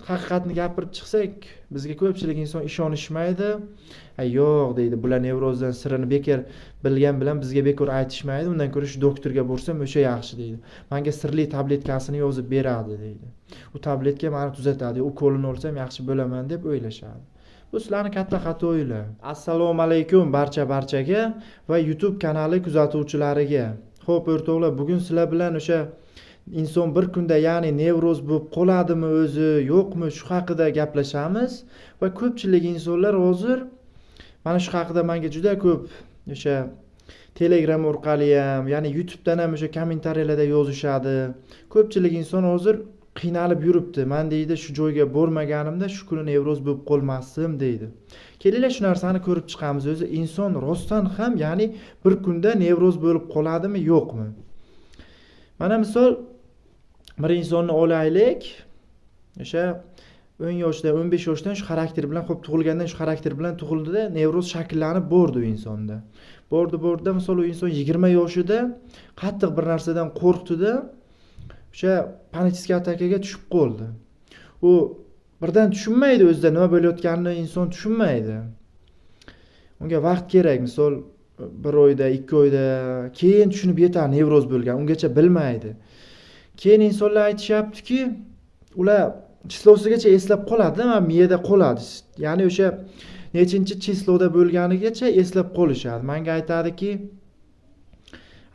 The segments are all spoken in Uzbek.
haqiqatni gapirib chiqsak, bizga ko'pchilik inson ishonishmaydi. Yo'q deydi, bular nevrozdan sirini bekor bilgan bilan bizga bekor aytishmaydi. Undan ko'ra shu doktorga borsam o'sha yaxshi deydi. Menga sirli tabletkasini yozib beradi deydi. U tabletka meni tuzatadi. Ukolini olsam yaxshi bo'laman deb o'ylashadi. Bu sizlarning katta xatoinglar. Assalomu alaykum barchaga va YouTube kanali kuzatuvchilariga. Xo'p, o'rtoqlar, bugun sizlar bilan o'sha inson bir kunda, ya'ni nevroz bo'lib qoladimi o'zi, yo'qmi, shu haqida gaplashamiz va ko'pchilik insonlar hozir mana shu haqida menga juda ko'p o'sha Telegram orqali ham, ya'ni YouTubedan ham o'sha kommentariyalarda yozishadi. Ko'pchilik inson hozir qiynalib yuribdi. Men deydi, shu joyga bormaganimda shu kuni nevroz bo'lib qolmasdim deydi. Kelinglar shu narsani ko'rib chiqamiz. O'zi inson rostdan ham, ya'ni bir kunda nevroz bo'lib qoladimi, yo'qmi? Mana misol bir insonni olaylik. O'sha 10 yoshda, 15 yoshdan shu xarakter bilan, xo'p, tug'ilgandan shu xarakter bilan tug'ildida, nevroz shakllanib bordi u insonda. Bordi, misol u inson 20 yoshida qattiq bir narsadan qo'rqdi-da, o'sha panический atakaga tushib qoldi. U birdan tushunmaydi, o'zida nima bo'layotganini inson tushunmaydi. Unga vaqt kerak, misol 1 oyda, 2 oyda, keyin tushunib yetadi nevroz bo'lgan, ungacha bilmaydi. Keyin insonlar aytishyaptiki, ular chislosigacha eslab qoladi, ama miyada qoladi. Ya'ni o'sha nechinchi chisloda bo'lganigacha eslab qolishadi. Menga aytadiki,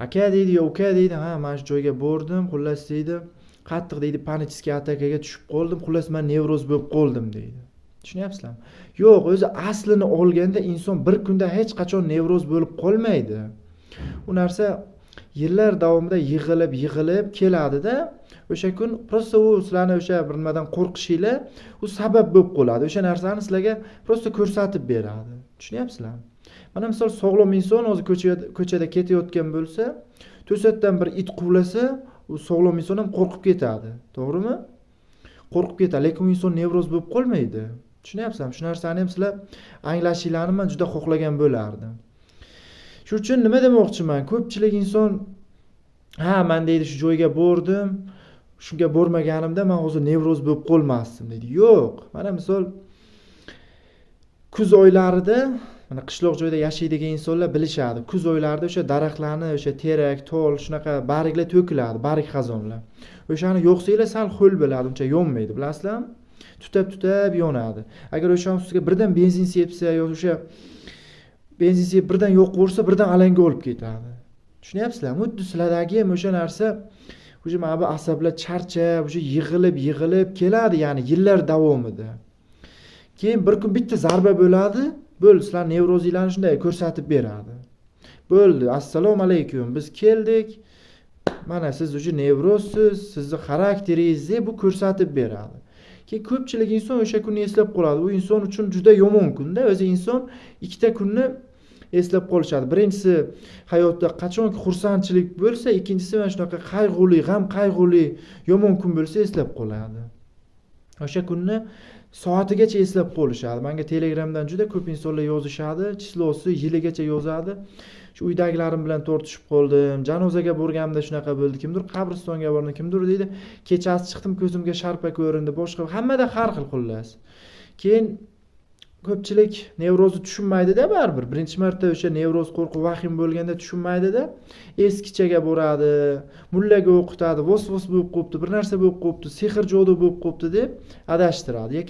aka deydi, yo uka deydi, ha, men shu joyga bordim, xullas deydi, qattiq deydi panический atakaga tushib qoldim, xullas men nevroz bo'lib qoldim deydi. Tushunyapsizlarmi? Yo'q, o'zi aslini olganda inson bir kunda hech qachon nevroz bo'lib qolmaydi. U narsa yillar davomida yig'ilib keladi-da, o'sha kun prosta u sizlarni o'sha bir nimadan qo'rqishinglar, u sabab bo'lib qoladi. O'sha narsani sizlarga prosta ko'rsatib beradi. Tushunyapsizlarmi? Mana misol sog'lom inson o'zi ko'chada ketayotgan bo'lsa, to'satdan bir it quvlasa, u sog'lom inson ham qo'rqib ketadi. To'g'rimi? Qo'rqib ketadi, lekin u inson nevroz bo'lib qolmaydi. Tushunyapsizmi? Shu narsani ham sizlar anglashinglarni men juda xohlagan bo'lardim. Shuning uchun nima demoqchiman? Ko'pchilik inson, ha, men deydi shu joyga bordim, shunga bormaganimda men hozir nevroz bo'lib qolmasdim deydi. Yo'q. Mana misol kuz oylarida, mana qishloq joyda yashaydigan insonlar bilishadi. Kuz oylarida o'sha daraxtlarni, o'sha terak, tol, shunaqa barglar to'kiladi, barg xazonlar. O'shani yo'qsanglar sal ho'l bo'ladi, uncha yonmaydi, bilasizlarmi? Tutab yonadi. Agar o'sha ustiga birdan benzin sepsa yoki o'sha benzin sepib birdan yo'q bo'lsa, birdan alanga olib ketadi. Tushunyapsizlarmi? Xuddi sizlardagi ham o'sha narsa, o'sha mana bu asablar charchab, o'sha yig'ilib keladi, ya'ni yillar davomida. Keyin bir kun bitta zarba bo'ladi, bo'ldi, sizlar nevrozinglarni shunday ko'rsatib beradi. Bo'ldi, assalomu alaykum, biz keldik. Mana siz o'sha nevrozsiz, sizni xarakteringizni bu ko'rsatib beradi. Keyin ko'pchilik inson o'sha kunni eslab qoladi. U inson uchun juda yomon kunda. O'zi inson ikkita kunni eslab qolishadi. Birinchisi hayotda qachonki xursandchilik bo'lsa, ikkinchisi mana shunaqa qayg'uli, yomon kun bo'lsa eslab qoladi. O'sha kunni soatigacha eslab qolishadi. Menga Telegramdan juda ko'p insonlar yozishadi, chislosi yiligacha yozadi. Shu uydagilarim bilan tortishib qoldim, janozaga borganimda shunaqa bo'ldi, kimdir qabristonga bordim, kimdir deydi, kechasi chiqdim, ko'zimga sharpa ko'rindi, boshqa hammada har xil xullas. Keyin ko'pchilik nevrozni tushunmaydi-da baribir. Birinchi marta o'sha nevroz qo'rquv vahim bo'lganda tushunmaydi-da. Eskichaga boradi, mullaga o'qitadi, vos bo'lib qopti, bir narsa bo'lib qopti, sehr jodu bo'lib qopti deb adashtiradi.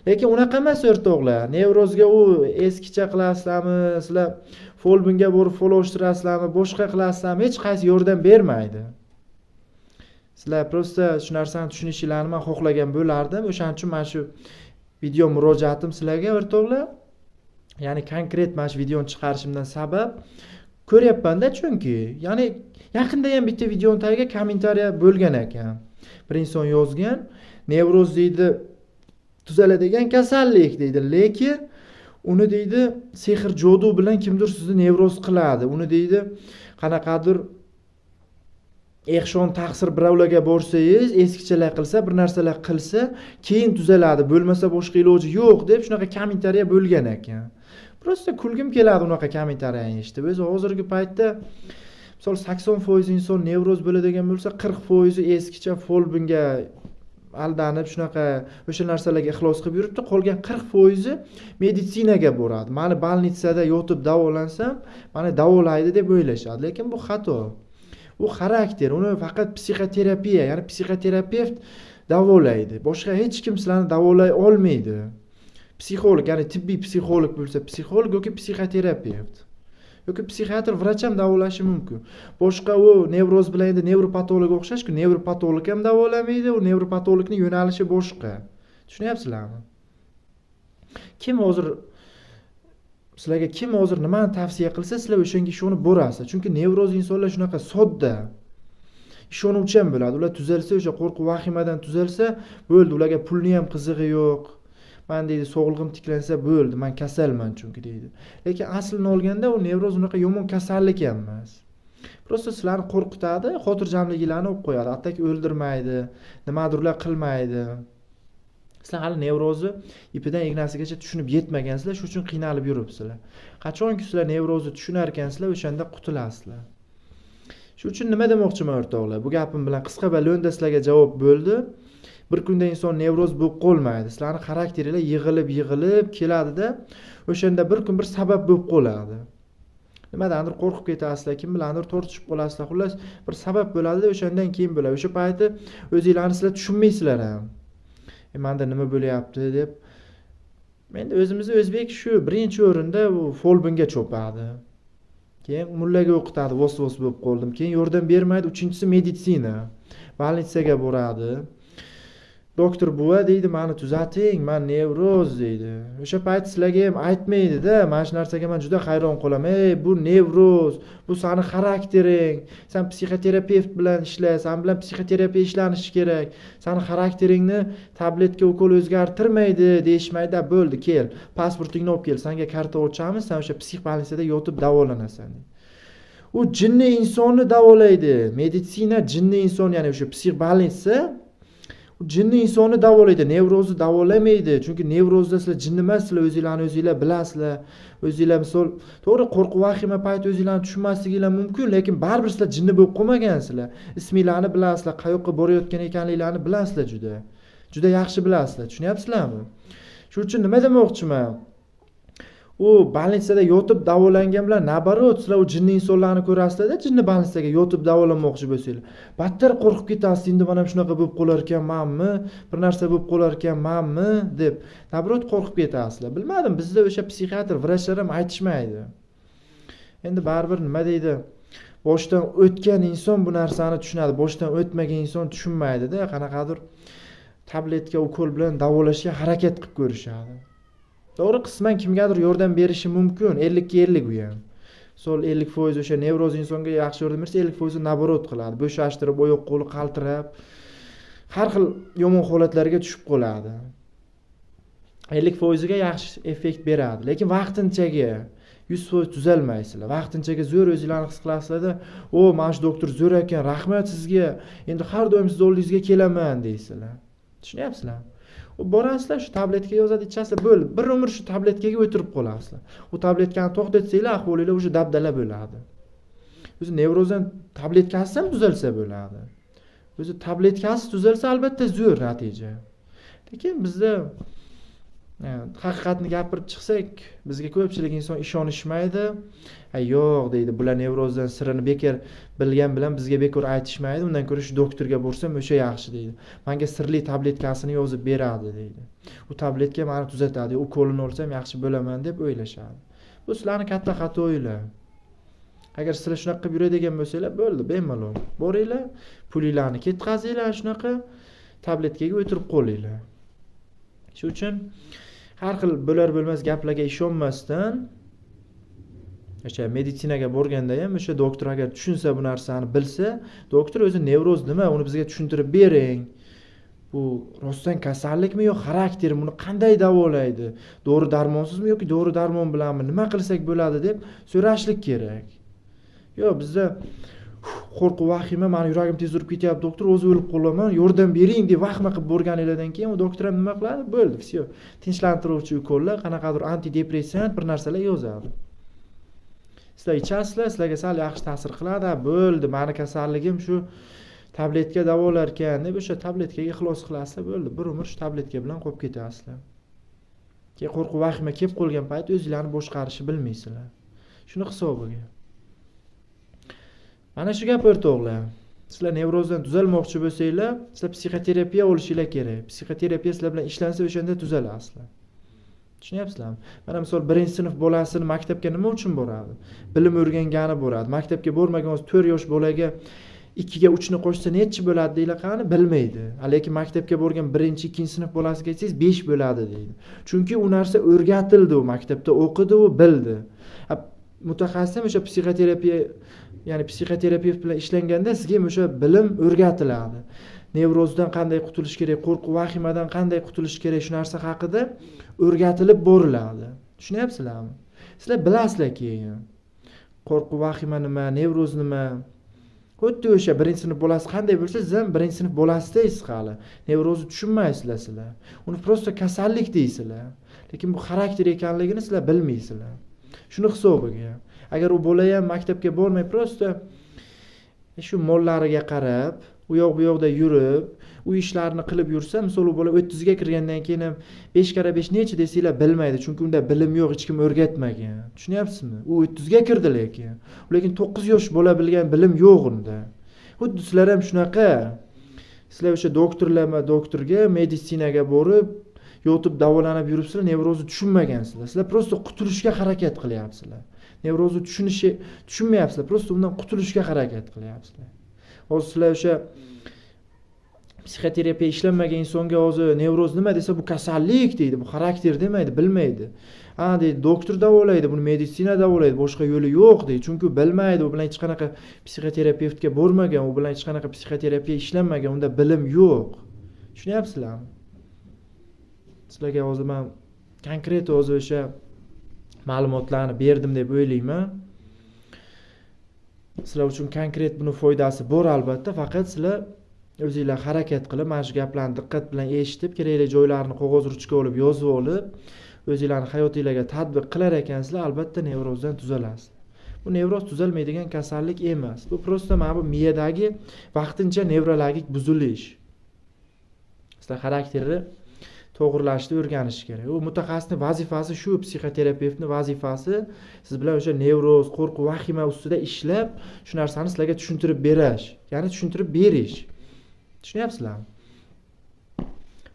Lekin unaqa emas o'rtoqlar. Nevrozga u eskicha qilasizlarmi, sizlar folbinga borib folashtirasizlarmi, boshqa qilasizlarmi, hech qaysi yordam bermaydi. Sizlar prosta shu narsani tushunishinglarni men xohlagan bo'lardim. O'shaning uchun men shu video murojaatim sizlarga o'rtoqlar. Ya'ni konkret mana shu videoni chiqarishimdan sabab ko'ryapman-da, chunki ya'ni yaqinda ham bitta videoning tagiga kommentariya bo'lgan ekan. Bir inson yozgan, nevroz deydi tuzaladigan kasallik deydi, lekin uni deydi sehr jodu bilan kimdir sizni nevroz qiladi. Uni deydi qanaqadir ehshon taqsir birovlarga borsangiz, eskichalar qilsa, bir narsalar qilsa, keyin tuzaladi, bo'lmasa boshqa iloji yo'q deb shunaqa kommentariya bo'lgan ekan. Prosta kulgim keladi unaqa kommentariyani eshitib. O'zi hozirgi paytda misol 80% inson nevroz bo'ladigan bo'lsa, 40% eskicha folbinga aldanib shunaqa o'sha narsalarga ixlos qilib yuribdi, qolgan 40% meditsinaga boradi. Mani bolnitsada yotib davolansam, mani davolaydi deb o'ylashadi, lekin bu xato. U xarakter, uni faqat psixoterapiya, ya'ni psixoterapevt davolaydi. Boshqa hech kim sizlarni davolay olmaydi. Psixolog, ya'ni tibbiy psixolog bo'lsa, psixolog yoki psixoterapevt yoki psixiatr, vrach ham davolashi mumkin. Boshqa u nevroz bilan endi nevropatologga o'xshash-ku, nevropatolog ham davolamaydi, u nevropatologning yo'nalishi boshqa. Tushunyapsizlarmi? Sizlarga kim hozir nimani tavsiya qilsa, sizlar o'shanga ishonib borasiz. Chunki nevroz insonlar shunaqa sodda, ishonuvchan bo'ladi. Ular tuzalsa, o'sha qo'rquv vahimadan tuzalsa, bo'ldi, ularga pulni ham qizig'i yo'q. Men deydi, sog'lig'im tiklansa bo'ldi, men kasalman chunki deydi. Lekin aslini olganda u nevroz unaqa yomon kasallik ham emas. Prosta sizlarni qo'rqitadi, xotirjamligingizni olib qo'yadi. Hattoki o'ldirmaydi, nimadirlar qilmaydi. Sizlar hali nevrozni ipidan ignasigacha tushunib yetmagansizlar, shuning uchun qiynalib yuribsizlar. Qachonki sizlar nevrozni tushunar ekansizlar, o'shanda qutulasizlar. Shuning uchun nima demoqchiman o'rtoqlar? Bu gapim bilan qisqa va lo'nda sizlarga javob bo'ldi. Bir kunda inson nevroz bo'lib qolmaydi. Sizlarning xarakteringlar yig'ilib keladi-da, o'shanda bir kun bir sabab bo'lib qoladi. Nimadandir qo'rqib ketasizlar, kim bilandir tortishib qolasizlar. Xullas, bir sabab bo'ladi-da, o'shandan keyin bo'ladi. O'sha payti o'zingizlarni sizlar tushunmaysizlar ham. Menda nima bo'lyapti deb. Menda o'zimizda o'zbek shu birinchi o'rinda u folbinga cho'padi. Keyin mullaga o'qitadi, vos-vos bo'lib qoldim. Keyin yordam bermaydi, uchinchisi meditsina. Bolnitsaga boradi. Doktor buva deydi, meni tuzating, men nevroz deydi. O'sha payt sizlarga ham aytmaydi-da, mana shu narsaga men juda hayron qolaman. Ey, bu nevroz, bu seni xaraktering. Sen psixoterapevt bilan ishla, sen bilan psixoterapiya ishlanishi kerak. Seni xarakteringni tabletga ukol o'zgartirmaydi, deyishmaydi. Bo'ldi, kel, pasportingni olib kel, senga karta ochamiz, sen o'sha psix bolnitsada yotib davolanasan. U jinni insonni davolaydi. Meditsina jinni inson, ya'ni o'sha psix bolnitsa jinni insonni davolaydi, nevrozni davolamaydi. Chunki nevrozda sizlar jinni emas, sizlar o'zingizlarni o'zingizlar bilasizlar. O'zingizlar misol, to'g'ri qo'rquv vahima payti o'zingizlarni tushunmasligingiz mumkin, lekin baribir sizlar jinni bo'lib qolmagansizlar. Isminglarni bilasizlar, qayoqqa borayotgan ekanliklarini bilasizlar juda. Juda yaxshi bilasizlar. Tushunyapsizlarmi? Shuning uchun nima demoqchiman? U bolnitsada yotib davolangan bilan nabarot sizlar u jinni insonlarni ko'rasizlar-da, jinni bolnitsaga yotib davolanmoqchi bo'lsanglar. Battar qo'rqib ketasiz, endi mana shunaqa bo'lib qolar ekanmanmi, bir narsa bo'lib qolar ekanmanmi deb. Nabarot qo'rqib ketasizlar. Bilmadim, bizda o'sha psixiatr, vrachlar ham aytishmaydi. Endi baribir nima deydi? Boshdan o'tgan inson bu narsani tushunadi, boshdan o'tmagan inson tushunmaydi-da, qanaqadir tabletka, ukol bilan davolashga harakat qilib ko'rishadi. To'g'ri, qisman kimgadir yordam berishi mumkin, 50-50 u ham. Sol 50% o'sha nevroz insonga yaxshi yordam bersa, 50% naborot qiladi. Bo'shashtirib, oyoq qo'li qaltirab, har xil yomon holatlarga tushib qoladi. 50% ga yaxshi effekt beradi, lekin vaqtinchaga 100% tuzalmaysizlar. Vaqtinchaga zo'r o'zingizlarni his qilasizlar-da, "O, mana shu doktor zo'r ekan, rahmat sizga. Endi har doim siz oldingizga kelaman" deysizlar. Tushunyapsizlar? U borasizlar, shu tabletga yozadi, ichasizlar, bo'ldi. Bir umr shu tabletkaga o'tirib qolasizlar. U tabletkani to'xtatsanglar, ahvolinglar o'sha dabdala bo'ladi. O'zi nevrozdan tabletkasi ham tuzalsa bo'ladi. O'zi tabletkasi tuzalsa albatta zo'r natija. Lekin bizda haqiqatni gapirib chiqsak, bizga ko'pchilik inson ishonishmaydi. Yo'q deydi, bular nevrozdan sirini bekor bilgan bilan bizga bekor aytishmaydi. Undan ko'ra shu doktorga borsam o'sha yaxshi deydi. Menga sirli tabletkasini yozib beradi deydi. U tabletka meni tuzatadi, ukolini olsam yaxshi bo'laman deb o'ylashadi. Bu sizlarning katta xatoinglar. Agar sizlar shunaqa qilib yuradigan bo'lsanglar, bo'ldi, bemalol. Boringlar, pulinglarni ketkazinglar, shunaqa tabletkaga o'tirib qolinglar. Shuning uchun har xil bo'lar bo'lmas gaplarga ishonmasdan, o'sha meditsinaga borganda ham o'sha doktor agar tushunsa bu narsani bilsa, doktor o'zi nevroz nima, uni bizga tushuntirib bering. Bu rostdan kasallikmi yo xaraktermi, buni qanday davolaydi? Dori-darmonsizmi yoki dori-darmon bilanmi? Nima qilsak bo'ladi deb so'rashlik kerak. Yo, bizda qo'rquv vahima, meni yuragim tez urib ketyapti, doktor, o'zi o'lib qolaman, yordam bering deb vahima qilib borganinglardan keyin u doktor ham nima qiladi? Bo'ldi, всё. Tinchlantiruvchi ukollar, qanaqadir antidepressant bir narsalar yozadi. Sizlar ichasizlar, sizlarga sal yaxshi ta'sir qiladi. Bo'ldi, meni kasalligim shu tabletka davolarkan deb o'sha tabletkaga ixlos qilasizlar, bo'ldi. Bir umr shu tabletka bilan qolib ketasizlar. Keyin qo'rquv vahima kelib qolgan payt o'zingizlarni boshqarishni bilmaysizlar. Shuni hisobiga. Mana shu gap o'rtoqlar. Sizlar nevrozdan tuzalmoqchi bo'lsanglar, sizlar psixoterapiya olishinglar kerak. Psixoterapiya sizlar bilan ishlansa o'shanda tuzalasizlar. Tushunyapsizlarmi? Mana misol 1-sinf bolasini maktabga nima uchun boradi? Bilim o'rgangani boradi. Maktabga bormagan 4 yosh bolaga 2 ga 3 ni qo'shsa nechi bo'ladi deylar qani? Bilmaydi. Lekin maktabga borgan 1-2-sinf bolasiga aytsangiz 5 bo'ladi deydi. Chunki u narsa o'rgatildi, u maktabda o'qidi, u bildi. Mutaxassis ham o'sha psixoterapiya, ya'ni psixoterapevt bilan ishlanganda sizga ham o'sha bilim o'rgatiladi. Nevrozdan qanday qutulish kerak, qo'rquv vahimadan qanday qutulish kerak, shu narsa haqida o'rgatilib boriladi. Tushunyapsizlarmi? Sizlar bilasizlar keyin. Qo'rquv vahima nima, nevroz nima? Xuddi o'sha 1-sinf bolasi qanday bo'lsa, siz ham 1-sinf bolasisiz hali. Nevrozni tushunmaysizlar sizlar. Uni prosta kasallik deysizlar. Lekin bu xarakter ekanligini sizlar bilmaysizlar. Shuni hisobiga. Agar u bola ham maktabga bormay prosta shu mollariga qarab, u yoq bu yoqda yurib, u ishlarni qilib yursa, misol u bola 30 ga kirgandan keyin ham 5 × 5 necha desanglar bilmaydi, chunki unda bilim yo'q, hech kim o'rgatmagan. Tushunyapsizmi? U 30 ga kirdi lekin 9 yosh bola bilgan bilim yo'q unda. Xuddi sizlar ham shunaqa. Sizlar o'sha doktorga, meditsinaga borib, yotib davolanib yuribsizlar, nevrozni tushunmagansizlar. Sizlar prosta qutulishga harakat qilyapsizlar. Nevrozni tushunmayapsizlar, prosta undan qutulishga harakat qilyapsizlar. Hozir sizlar o'sha psixoterapiya ishlanmagan insonga hozir nevroz nima desa bu kasallik deydi, bu xarakter demaydi, bilmaydi. Deydi, doktor davolaydi, buni meditsina davolaydi, boshqa yo'li yo'q deydi. Chunki bilmaydi, u bilan hech qanaqa psixoterapevtga bormagan, u bilan hech qanaqa psixoterapiya ishlanmagan, unda bilim yo'q. Tushunyapsizlarmi? Sizlarga hozir men konkret hozir o'sha ma'lumotlarni berdim deb o'ylayman. Sizlar uchun konkret buni foydasi bor albatta, faqat sizlar o'zingizlar harakat qilib, mana shu gaplarni diqqat bilan eshitib, kerakli joylarini qog'oz ruchka olib yozib olib, o'zingizlarning hayotingizga tatbiq qilar ekansizlar, albatta nevrozdan tuzalasiz. Bu nevroz tuzalmaydigan kasallik emas. Bu prosta mana bu miyadagi vaqtincha nevrologik buzilish. Sizlar xarakterni to'g'rilashni o'rganish kerak. U mutaxassisning vazifasi shu, psixoterapevtning vazifasi siz bilan o'sha nevroz, qo'rquv, vahima ustida ishlab, shu narsani sizlarga tushuntirib berish, ya'ni tushuntirib berish. Tushunyapsizlarmi?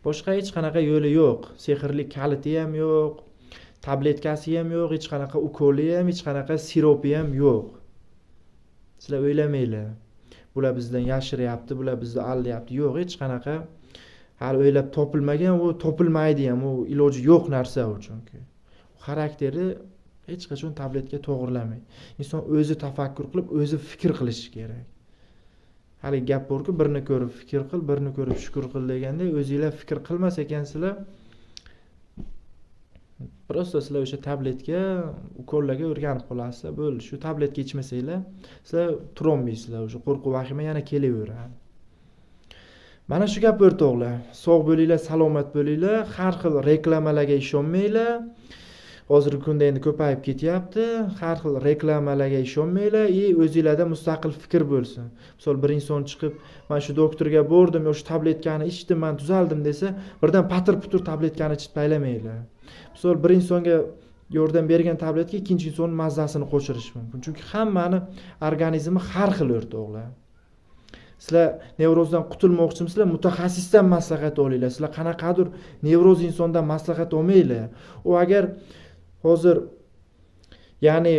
Boshqa hech qanaqa yo'li yo'q. Sehrli kaliti ham yo'q, tabletkasi ham yo'q, hech qanaqa ukoli ham, hech qanaqa siropi ham yo'q. Sizlar o'ylamanglar. Bular bizdan yashiryapti, bular bizni aldayapti. Yo'q, hech qanaqa hali o'ylab topilmagan, u topilmaydi ham, u iloji yo'q narsa u chunki. Xarakteri hech qachon tabletga to'g'rilamaydi. Inson o'zi tafakkur qilib, o'zi fikr qilishi kerak. Hali gap borku, birini ko'rib fikr qil, birini ko'rib shukr qil deganda, o'zingizlar fikr qilmas ekansizlar, prosta sizlar o'sha tabletga, ukollarga o'rganib qolasizlar, bo'ldi. Shu tabletga ichmasanglar, sizlar turolmaysizlar, o'sha qo'rquv vahima yana kelaveradi. Mana shu gap o'rtoqlar. Sog' bo'linglar, salomat bo'linglar, har xil reklamalarga ishonmanglar. Hozirgi kunda endi ko'payib ketyapti. Har xil reklamalarga ishonmanglar, o'zingizlarda mustaqil fikr bo'lsin. Misol bir inson chiqib, "Men shu doktorga bordim, shu tabletkani ichdim, men tuzaldim" desa, birdan patir-putur tabletkani ichib taylamanglar. Misol bir insonga yordam bergan tabletga ikkinchi insonning mazzasini qo'shirish mumkin. Chunki hammani organizmi har xil o'rtoqlar. Sizlar nevrozdan qutulmoqchimisizlar? Mutaxassisdan maslahat olinglar. Sizlar qanaqadir nevroz insondan maslahat olmanglar. U agar hozir ya'ni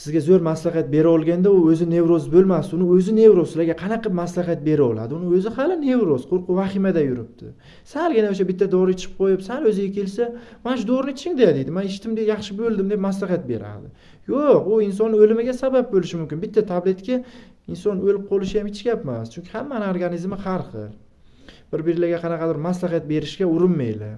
sizga zo'r maslahat bera olganda, u o'zi nevroz bo'lmas, uni o'zi nevroz. Sizlarga qanaqa maslahat bera oladi? Uni o'zi hali nevroz, qo'rquv vahimada yuribdi. Salgina o'sha bitta dori ichib qo'yib, sal o'ziga kelsa, "Men shu dorini iching" deydi. "Men ichdim deb yaxshi bo'ldim" deb maslahat beradi. Yo'q, u insonning o'limiga sabab bo'lishi mumkin. Bitta tabletga inson o'lib qolishi ham hech gap emas. Chunki hammaning organizmi har xil. Bir-birlarga qanaqadir maslahat berishga urinmanglar.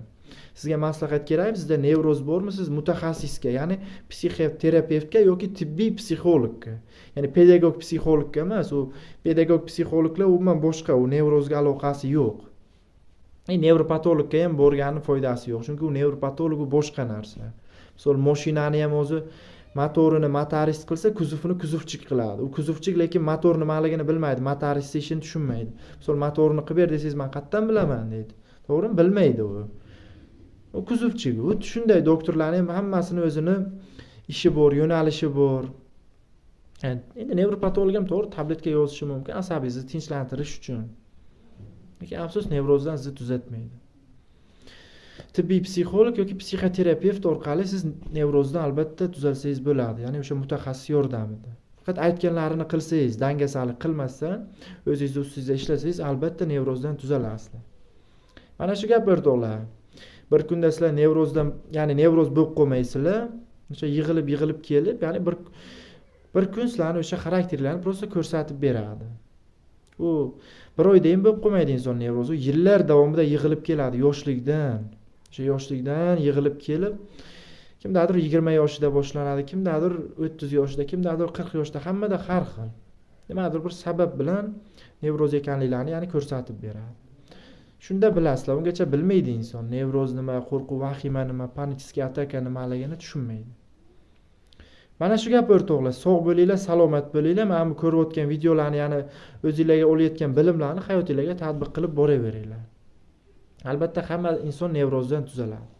Sizga maslahat kerakmi? Sizda nevroz bormi? Siz mutaxassisga, ya'ni psixoterapevtga yoki tibbiy psixologga, ya'ni pedagog psixologga emas, u pedagog psixologlar umuman boshqa, u nevrozga aloqasi yo'q. Nevropatologga ham borgani foydasi yo'q, chunki u nevropatolog boshqa narsa. Misol mashinani ham o'zi motorini motorist qilsa, kuzovini kuzovchik qiladi. U kuzovchik lekin motor nimaligini bilmaydi, motorist ishini tushunmaydi. Misol motorini qilib ber desangiz, men qayerdan bilaman deydi. To'g'rimi? Bilmaydi u. U kuzovchik. U shunday doktorlarning ham hammasini o'zini ishi bor, yo'nalishi bor. Endi nevropatolog ham to'g'ri tabletka yozishi mumkin asabingizni tinchlantirish uchun. Lekin afsus nevrozdan zid tuzatmaydi. Tibbiy psixolog yoki psixoterapevt orqali siz nevrozdan albatta tuzalsangiz bo'ladi. Ya'ni o'sha mutaxassis yordamida. Faqat aytganlarini qilsangiz, dangasalik qilmasdan, o'zingiz ustingizda ishlasangiz, albatta nevrozdan tuzalasiz. Mana shu gap o'rtoqlar. Bir kunda sizlar nevrozdan, ya'ni nevroz bo'lib qolmaysizlar. O'sha yig'ilib kelib, ya'ni bir kun sizlarning o'sha xarakterlarni prosta ko'rsatib beradi. U bir oyda ham bo'lib qolmaydi inson nevrozi. U yillar davomida yig'ilib keladi yoshlikdan. O'sha yoshlikdan yig'ilib kelib, kimdadir 20 yoshida boshlanadi, kimdadir 30 yoshida, kimdadir 40 yoshda, hammada har xil. Nimadir bir sabab bilan nevroz ekanliklarini ya'ni ko'rsatib beradi. Shunda bilasizlar, ungacha bilmaydi inson nevroz nima, qo'rquv, vahima nima, panический ataka nimaligini tushunmaydi. Mana shu gap o'rtoqlar, sog' bo'linglar, salomat bo'linglar. Mana bu ko'rib o'tgan videolarni, ya'ni o'zingizlarga olayotgan bilimlarni hayotingizga tatbiq qilib boraveringlar. Albatta hamma inson nevrozdan tuzaladi.